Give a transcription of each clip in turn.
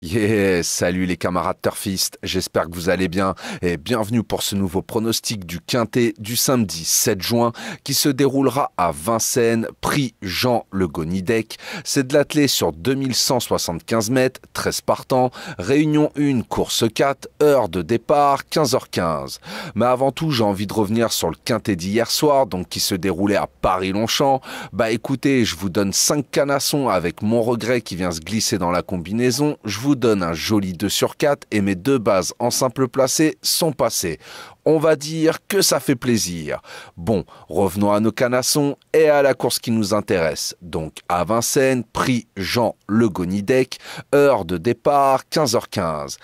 Yeah, salut les camarades turfistes, j'espère que vous allez bien et bienvenue pour ce nouveau pronostic du Quintet du samedi 7 juin qui se déroulera à Vincennes, prix Jean Le Gonidec. C'est de l'attelé sur 2175 mètres, 13 partants, réunion 1, course 4, heure de départ 15h15. Mais avant tout, j'ai envie de revenir sur le Quintet d'hier soir, donc qui se déroulait à Paris-Longchamp. Écoutez, je vous donne 5 canassons avec mon regret qui vient se glisser dans la combinaison. Je vous donne un joli 2 sur 4 et mes deux bases en simple placé sont passées. On va dire que ça fait plaisir. Bon, revenons à nos canassons et à la course qui nous intéresse. Donc à Vincennes, prix Jean Le Gonidec, heure de départ 15h15.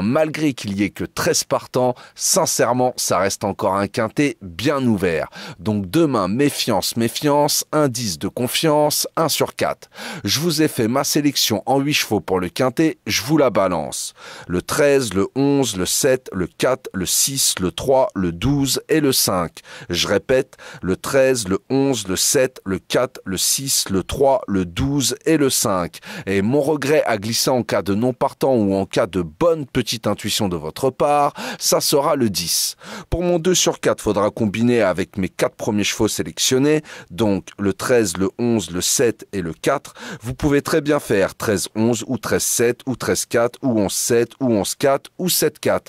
Malgré qu'il y ait que 13 partants, sincèrement, ça reste encore un quintet bien ouvert. Donc demain, méfiance, méfiance, indice de confiance, 1 sur 4. Je vous ai fait ma sélection en 8 chevaux pour le quintet, je vous la balance. Le 13, le 11, le 7, le 4, le 6, le 3, le 12 et le 5. Je répète, le 13, le 11, le 7, le 4, le 6, le 3, le 12 et le 5. Et mon regret à glisser en cas de non partant ou en cas de bonne petite intuition de votre part, ça sera le 10. Pour mon 2 sur 4, faudra combiner avec mes 4 premiers chevaux sélectionnés, donc le 13, le 11, le 7 et le 4. Vous pouvez très bien faire 13-11 ou 13-7 ou 13-4 ou 11-7 ou 11-4 ou 7-4,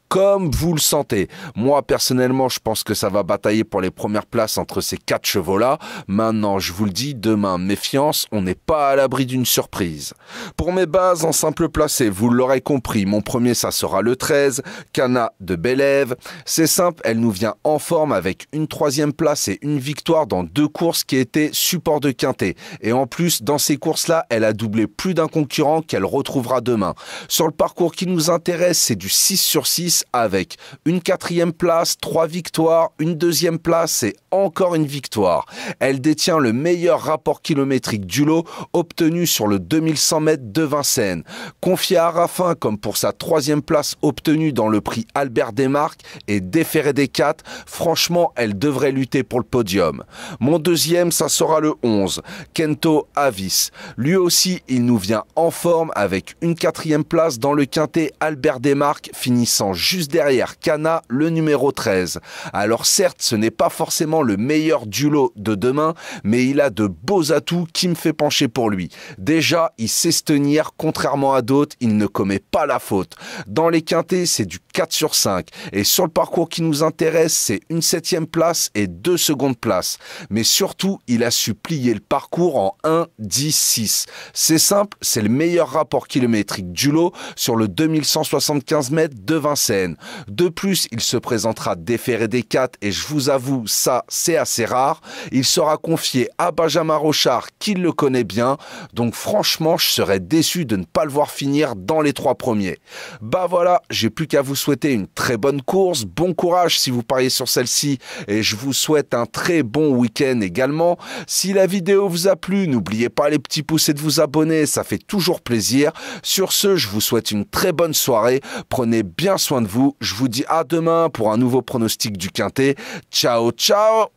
comme vous le sentez. Moi, personnellement, je pense que ça va batailler pour les premières places entre ces 4 chevaux-là. Maintenant, je vous le dis, demain, méfiance, on n'est pas à l'abri d'une surprise. Pour mes bases en simple placé, vous l'aurez compris, mon premier, ça sera le 13, Cana de Bélève. C'est simple, elle nous vient en forme avec une 3e place et une victoire dans 2 courses qui étaient support de quintet. Et en plus, dans ces courses-là, elle a doublé plus d'un concurrent qu'elle retrouvera demain. Sur le parcours qui nous intéresse, c'est du 6 sur 6 avec une 4e place, 3 victoires, une 2e place et encore une victoire. Elle détient le meilleur rapport kilométrique du lot obtenu sur le 2100 mètres de Vincennes. Confiée à Raffin comme pour sa 3e place obtenue dans le prix Albert Desmarques et déférée des 4, franchement, elle devrait lutter pour le podium. Mon deuxième, ça sera le 11, Kento Avis. Lui aussi, il nous vient en forme avec une 4e place dans le quintet Albert Desmarques, finissant juste derrière Cana, le numéro 13. Alors certes, ce n'est pas forcément le meilleur du lot de demain, mais il a de beaux atouts qui me fait pencher pour lui. Déjà, il sait se tenir, contrairement à d'autres, il ne commet pas la faute. Dans les quintets, c'est du 4 sur 5. Et sur le parcours qui nous intéresse, c'est une 7e place et 2 secondes places. Mais surtout, il a su plier le parcours en 1, 10, 6. C'est simple, c'est le meilleur rapport kilométrique du lot sur le 2175 mètres de Vincennes. De plus, il se présentera déféré des 4 et je vous avoue, ça, c'est assez rare. Il sera confié à Benjamin Rochard, qui le connaît bien. Donc franchement, je serais déçu de ne pas le voir finir dans les 3 premiers. Voilà, j'ai plus qu'à vous souhaiter une très bonne course. Bon courage si vous pariez sur celle-ci et je vous souhaite un très bon week-end également. Si la vidéo vous a plu, n'oubliez pas les petits pouces et de vous abonner, ça fait toujours plaisir. Sur ce, je vous souhaite une très bonne soirée. Prenez bien soin de vous. Je vous dis à demain pour un nouveau pronostic du Quintet. Ciao, ciao!